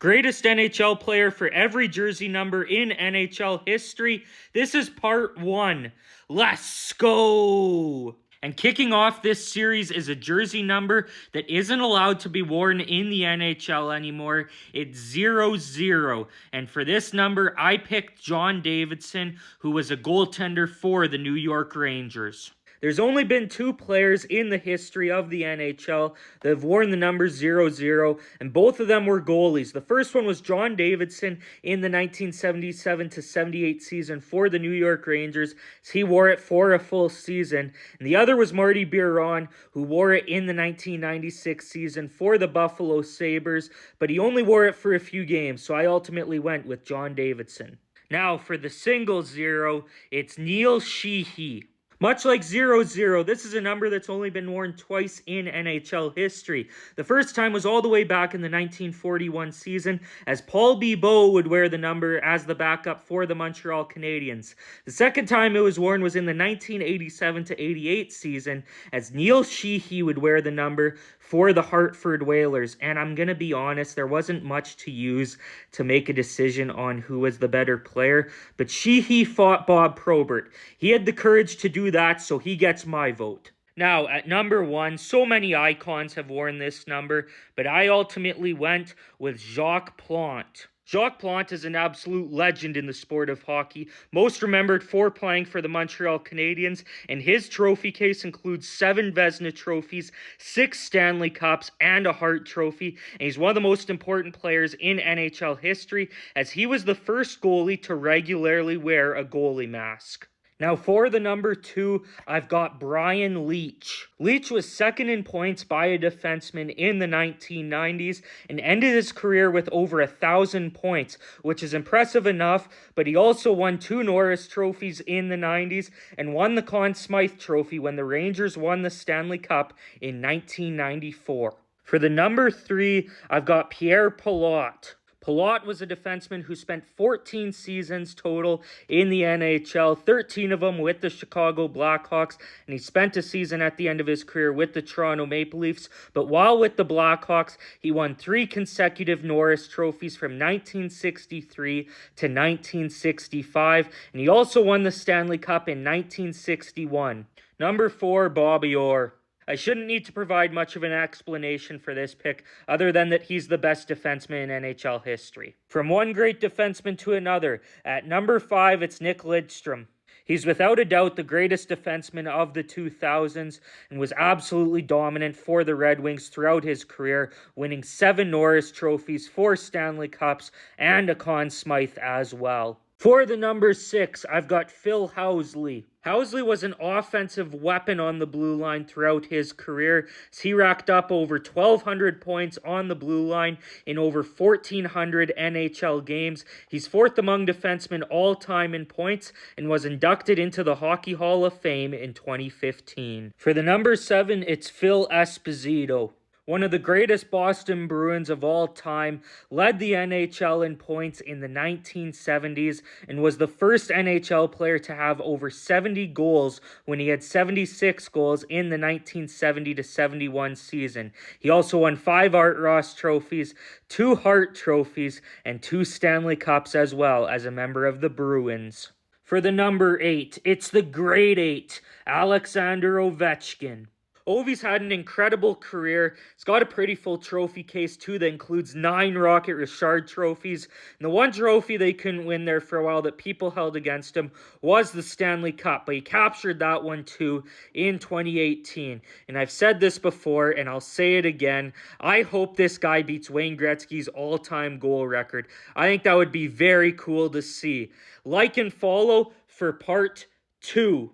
Greatest NHL player for every jersey number in NHL history. This is part 1. Let's go! And kicking off this series is a jersey number that isn't allowed to be worn in the NHL anymore. It's 00. And for this number, I picked John Davidson, who was a goaltender for the New York Rangers. There's only been 2 players in the history of the NHL that have worn the number 00, and both of them were goalies. The first one was John Davidson in the 1977-78 season for the New York Rangers. He wore it for a full season. And the other was Marty Biron, who wore it in the 1996 season for the Buffalo Sabres, but he only wore it for a few games, so I ultimately went with John Davidson. Now, for the single 0, it's Neil Sheehy. Much like 00, this is a number that's only been worn twice in NHL history. The first time was all the way back in the 1941 season, as Paul Bibeau would wear the number as the backup for the Montreal Canadiens. The second time it was worn was in the 1987-88 season, as Neil Sheehy would wear the number for the Hartford Whalers. And I'm going to be honest, there wasn't much to use to make a decision on who was the better player, but Sheehy fought Bob Probert. He had the courage to do that, so he gets my vote. Now, at number 1, so many icons have worn this number, but I ultimately went with Jacques Plante. Jacques Plante is an absolute legend in the sport of hockey, most remembered for playing for the Montreal Canadiens, and his trophy case includes 7 Vezina trophies, 6 Stanley Cups, and a Hart Trophy, and he's one of the most important players in NHL history, as he was the first goalie to regularly wear a goalie mask. Now, for the number 2, I've got Brian Leetch. Leetch was second in points by a defenseman in the 1990s and ended his career with over 1,000 points, which is impressive enough, but he also won 2 Norris trophies in the 90s and won the Conn Smythe Trophy when the Rangers won the Stanley Cup in 1994. For the number 3, I've got Pierre Pilote. Pilote was a defenseman who spent 14 seasons total in the NHL, 13 of them with the Chicago Blackhawks, and he spent a season at the end of his career with the Toronto Maple Leafs. But while with the Blackhawks, he won 3 consecutive Norris trophies from 1963 to 1965, and he also won the Stanley Cup in 1961. Number 4, Bobby Orr. I shouldn't need to provide much of an explanation for this pick, other than that he's the best defenseman in NHL history. From one great defenseman to another, at number 5, it's Nick Lidstrom. He's without a doubt the greatest defenseman of the 2000s and was absolutely dominant for the Red Wings throughout his career, winning 7 Norris trophies, 4 Stanley Cups, and a Conn Smythe as well. For the number 6, I've got Phil Housley. Housley was an offensive weapon on the blue line throughout his career. He racked up over 1,200 points on the blue line in over 1,400 NHL games. He's 4th among defensemen all time in points and was inducted into the Hockey Hall of Fame in 2015. For the number 7, it's Phil Esposito. One of the greatest Boston Bruins of all time, led the NHL in points in the 1970s and was the first NHL player to have over 70 goals when he had 76 goals in the 1970-71 season. He also won 5 Art Ross trophies, 2 Hart trophies, and 2 Stanley Cups as well as a member of the Bruins. For the number 8, it's the Great 8, Alexander Ovechkin. Ovi's had an incredible career. He's got a pretty full trophy case too that includes 9 Rocket Richard trophies. And the one trophy they couldn't win there for a while that people held against him was the Stanley Cup. But he captured that one too in 2018. And I've said this before and I'll say it again. I hope this guy beats Wayne Gretzky's all-time goal record. I think that would be very cool to see. Like and follow for part 2.